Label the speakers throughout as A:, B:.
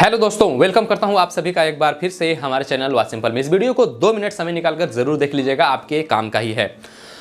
A: Hello दोस्तों, welcome करता हूं आप सभी का एक बार फिर से हमारे चैनल वाच सिंपल में। इस वीडियो को 2 मिनट समय निकालकर जरूर देख लीजिएगा, आपके काम का ही है।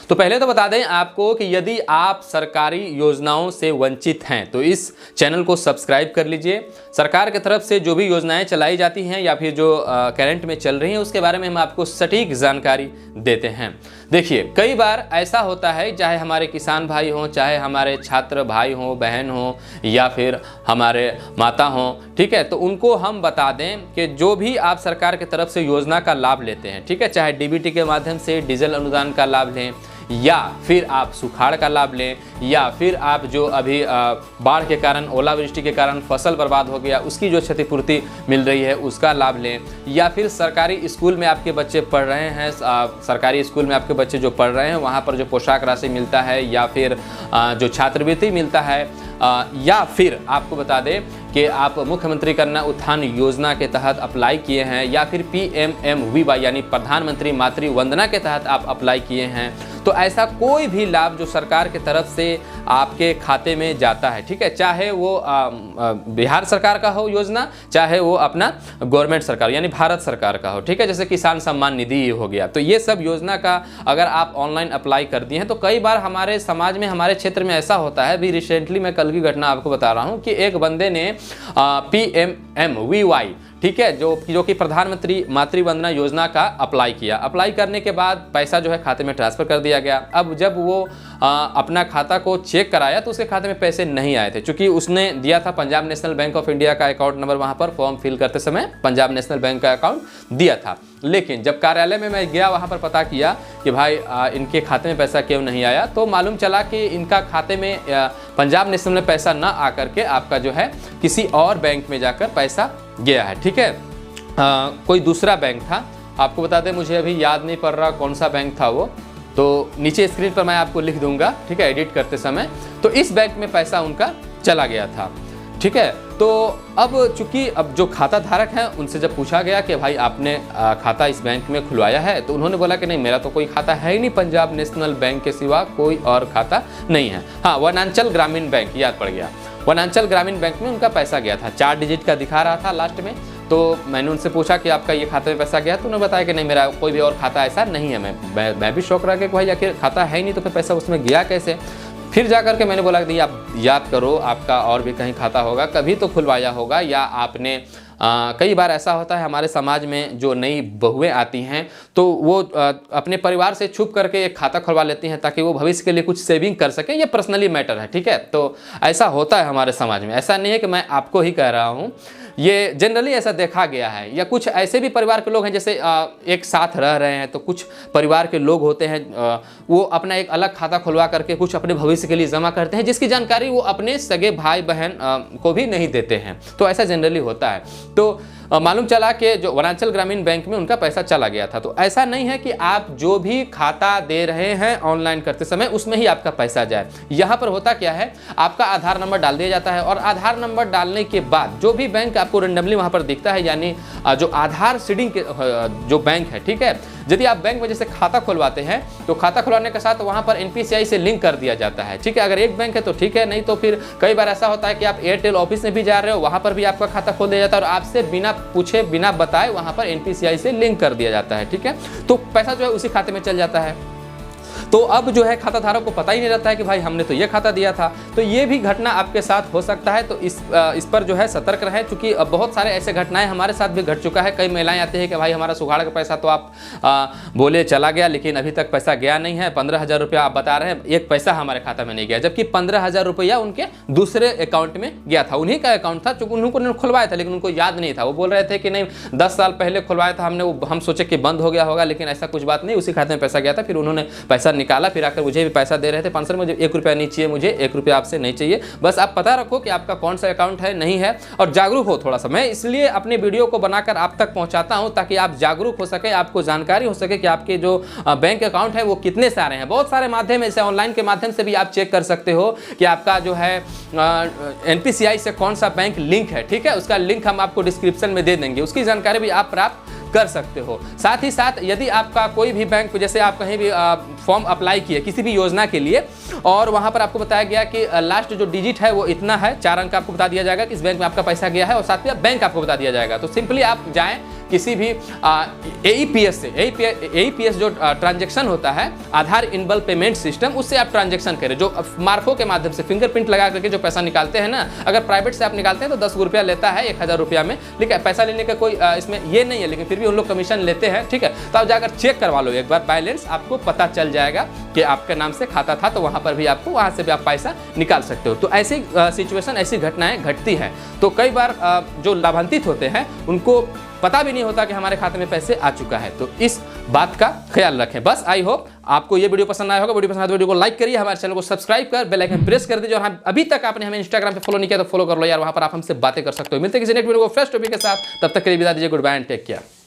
A: तो पहले तो बता दें आपको कि यदि आप सरकारी योजनाओं से वंचित हैं तो इस चैनल को सब्सक्राइब कर लीजिए। सरकार की तरफ से जो भी योजनाएं चलाई जाती हैं या फिर जो करंट में चल रही हैं उसके बारे में हम आपको सटीक जानकारी देते हैं। देखिए, कई बार ऐसा होता है, चाहे हमारे किसान भाई हों, चाहे हमारे छात्र भाई हों, बहन हों, या फिर हमारे माता हों, ठीक है, तो उनको हम बता दें कि जो भी आप सरकार की तरफ से योजना का लाभ लेते हैं, ठीक है, चाहे डीबीटी के माध्यम से डीजल अनुदान का लाभ लें, या फिर आप सुखाड़ का लाभ लें, या फिर आप जो अभी बाढ़ के कारण, ओलावृष्टि के कारण फसल बर्बाद हो गया उसकी जो क्षतिपूर्ति मिल रही है उसका लाभ लें, या फिर सरकारी स्कूल में आपके बच्चे पढ़ रहे हैं, सरकारी स्कूल में आपके बच्चे जो पढ़ रहे हैं वहाँ पर जो पोशाक राशि मिलता है, या फिर जो छात्रवृत्ति मिलता है, या फिर आपको बता दें कि आप मुख्यमंत्री कन्या उत्थान योजना के तहत अप्लाई किए हैं, या फिर PMMVY यानी प्रधानमंत्री मातृ वंदना के तहत आप अप्लाई किए हैं, तो ऐसा कोई भी लाभ जो सरकार की तरफ से आपके खाते में जाता है, ठीक है, चाहे वो बिहार सरकार का हो योजना, चाहे वो अपना गवर्नमेंट सरकार यानी भारत सरकार का हो, ठीक है, जैसे किसान सम्मान निधि हो गया, तो ये सब योजना का अगर आप ऑनलाइन अप्लाई कर दिए हैं तो कई बार हमारे समाज में, हमारे क्षेत्र में ऐसा होता है। अभी रिसेंटली मैं कल की घटना आपको बता रहा हूँ कि एक बंदे ने PMMVY, ठीक है, जो कि प्रधानमंत्री मातृ वंदना योजना का अप्लाई किया। अप्लाई करने के बाद पैसा जो है खाते में ट्रांसफ़र कर दिया गया। अब जब वो अपना खाता को चेक कराया तो उसके खाते में पैसे नहीं आए थे, क्योंकि उसने दिया था Punjab national bank of India का अकाउंट नंबर, वहाँ पर फॉर्म फिल करते समय पंजाब नेशनल बैंक का अकाउंट दिया था। लेकिन जब कार्यालय में मैं गया, वहाँ पर पता किया कि भाई इनके खाते में पैसा क्यों नहीं आया, तो मालूम चला कि इनका खाते में पंजाब नेशनल में पैसा ना आकर के आपका जो है किसी और बैंक में जाकर पैसा गया है, ठीक है, कोई दूसरा बैंक था। आपको बता दें, मुझे अभी याद नहीं पड़ रहा कौन सा बैंक था वो, तो नीचे स्क्रीन पर मैं आपको लिख दूंगा, ठीक है, एडिट करते समय। तो इस बैंक में पैसा उनका चला गया था, ठीक है। तो अब चूंकि अब जो खाता धारक हैं उनसे जब पूछा गया कि भाई आपने खाता इस बैंक में खुलवाया है, तो उन्होंने बोला कि नहीं, मेरा तो कोई खाता है ही नहीं, पंजाब नेशनल बैंक के सिवा कोई और खाता नहीं है। हाँ, वनांचल ग्रामीण बैंक, याद पड़ गया, वनांचल ग्रामीण बैंक में उनका पैसा गया था, 4 डिजिट का दिखा रहा था लास्ट में। तो मैंने उनसे पूछा कि आपका ये खाते में पैसा गया, तो उन्होंने बताया कि नहीं, मेरा कोई भी और खाता ऐसा नहीं है। मैं भी शौक रहा कि भाई आखिर खाता है ही नहीं तो फिर पैसा उसमें गया कैसे। फिर जाकर के मैंने बोला कि नहीं, आप याद करो, आपका और भी कहीं खाता होगा, कभी तो खुलवाया होगा, या आपने कई बार ऐसा होता है हमारे समाज में, जो नई बहुएं आती हैं तो वो अपने परिवार से छुप करके एक खाता खुलवा लेती हैं ताकि वो भविष्य के लिए कुछ सेविंग कर सकें। ये पर्सनली मैटर है, ठीक है, तो ऐसा होता है हमारे समाज में, ऐसा नहीं है कि मैं आपको ही कह रहा हूँ, ये जनरली ऐसा देखा गया है। या कुछ ऐसे भी परिवार के लोग हैं, जैसे एक साथ रह रहे हैं तो कुछ परिवार के लोग होते हैं, वो अपना एक अलग खाता खुलवा करके कुछ अपने भविष्य के लिए जमा करते हैं, जिसकी जानकारी वो अपने सगे भाई बहन को भी नहीं देते हैं। तो ऐसा जनरली होता है। तो मालूम चला कि जो वनांचल ग्रामीण बैंक में उनका पैसा चला गया था। तो ऐसा नहीं है कि आप जो भी खाता दे रहे हैं ऑनलाइन करते समय उसमें ही आपका पैसा जाए। यहाँ पर होता क्या है, आपका आधार नंबर डाल दिया जाता है, और आधार नंबर डालने के बाद जो भी बैंक आपको रेंडमली वहाँ पर दिखता है, यानी जो आधार सीडिंग के जो बैंक है, ठीक है, यदि आप बैंक में जैसे खाता खुलवाते हैं तो खाता खुलवाने के साथ वहाँ पर NPCI से लिंक कर दिया जाता है, ठीक है। अगर एक बैंक है तो ठीक है, नहीं तो फिर कई बार ऐसा होता है कि आप एयरटेल ऑफिस में भी जा रहे हो, वहाँ पर भी आपका खाता खोल दिया जाता है और आपसे बिना पूछे बिना बताए वहाँ पर NPCI से लिंक कर दिया जाता है, ठीक है। तो पैसा जो है उसी खाते में चल जाता है। तो अब जो है खाता धारक को पता ही नहीं रहता है कि भाई हमने तो ये खाता दिया था। तो ये भी घटना आपके साथ हो सकता है, तो इस पर जो है सतर्क रहें, क्योंकि बहुत सारे ऐसे घटनाएं हमारे साथ भी घट चुका है। कई महिलाएं आती हैं कि भाई हमारा सुखाड़ का पैसा तो आप बोले चला गया, लेकिन अभी तक पैसा गया नहीं है। 15,000 रुपया आप बता रहे हैं, एक पैसा हमारे खाता में नहीं गया, जबकि 15,000 रुपया उनके दूसरे अकाउंट में गया था। उन्हीं का अकाउंट था, चूंकि उन्होंने खुलवाया था लेकिन उनको याद नहीं था। वो बोल रहे थे कि नहीं, 10 साल पहले खुलवाया था हमने, वो हम सोचे कि बंद हो गया होगा, लेकिन ऐसा कुछ बात नहीं, उसी खाते में पैसा गया था। फिर उन्होंने पैसा निकाला, फिर आकर मुझे भी पैसा दे रहे थे, 500 मुझे 1 रुपया नहीं चाहिए, मुझे 1 रुपया आपसे नहीं चाहिए। बस आप पता रखो कि आपका कौन सा अकाउंट है, नहीं है, और जागरूक हो थोड़ा सा। मैं इसलिए अपने वीडियो को बनाकर आप तक पहुंचाता हूं ताकि आप जागरूक हो सके, आपको जानकारी हो सके कि आपके जो बैंक अकाउंट है वो कितने सारे हैं। बहुत सारे माध्यम, जैसे ऑनलाइन के माध्यम से भी आप चेक कर सकते हो कि आपका जो है NPCI से कौन सा बैंक लिंक है, ठीक है। उसका लिंक हम आपको डिस्क्रिप्शन में दे देंगे, उसकी जानकारी भी आप प्राप्त कर सकते हो। साथ ही साथ यदि आपका कोई भी बैंक, जैसे आप कहीं भी फॉर्म अप्लाई किए किसी भी योजना के लिए और वहाँ पर आपको बताया गया कि लास्ट जो डिजिट है वो इतना है, 4 अंक आपको बता दिया जाएगा कि इस बैंक में आपका पैसा गया है और साथ में बैंक आपको बता दिया जाएगा, तो सिंपली आप जाएं किसी भी AEPS से, AEPS जो ट्रांजैक्शन होता है, आधार इनेबल पेमेंट सिस्टम, उससे आप ट्रांजैक्शन करें, जो मार्कों के माध्यम से फिंगरप्रिंट लगा करके जो पैसा निकालते हैं ना, अगर प्राइवेट से आप निकालते हैं तो 10 रुपया लेता है 1000 रुपया में, लेकिन पैसा लेने का कोई इसमें ये नहीं है, लेकिन फिर भी उन लोग कमीशन लेते हैं, ठीक है। तो आप जाकर चेक करवा लो एक बार बैलेंस, आपको पता चल जाएगा कि आपके नाम से खाता था, तो वहाँ पर भी आपको, वहाँ से भी आप पैसा निकाल सकते हो। तो ऐसी सिचुएशन, ऐसी घटनाएं घटती हैं, तो कई बार जो लाभान्वित होते हैं उनको पता भी नहीं होता कि हमारे खाते में पैसे आ चुका है, तो इस बात का ख्याल रखें। बस आई होप आपको ये वीडियो पसंद आया होगा। वीडियो पसंद आया तो वीडियो को लाइक करिए, हमारे चैनल को सब्सक्राइब कर बेल आइकन प्रेस कर दीजिए, और हाँ, अभी तक आपने हमें इंस्टाग्राम पे फॉलो नहीं किया तो फॉलो कर लो यार, वहां पर आप हमसे बातें कर सकते हो। मिलते हैं किसी नेक्स्ट वीडियो को फ्रेश टॉपिक के साथ, तब तक के लिए विदा दीजिए। Good bye and take care.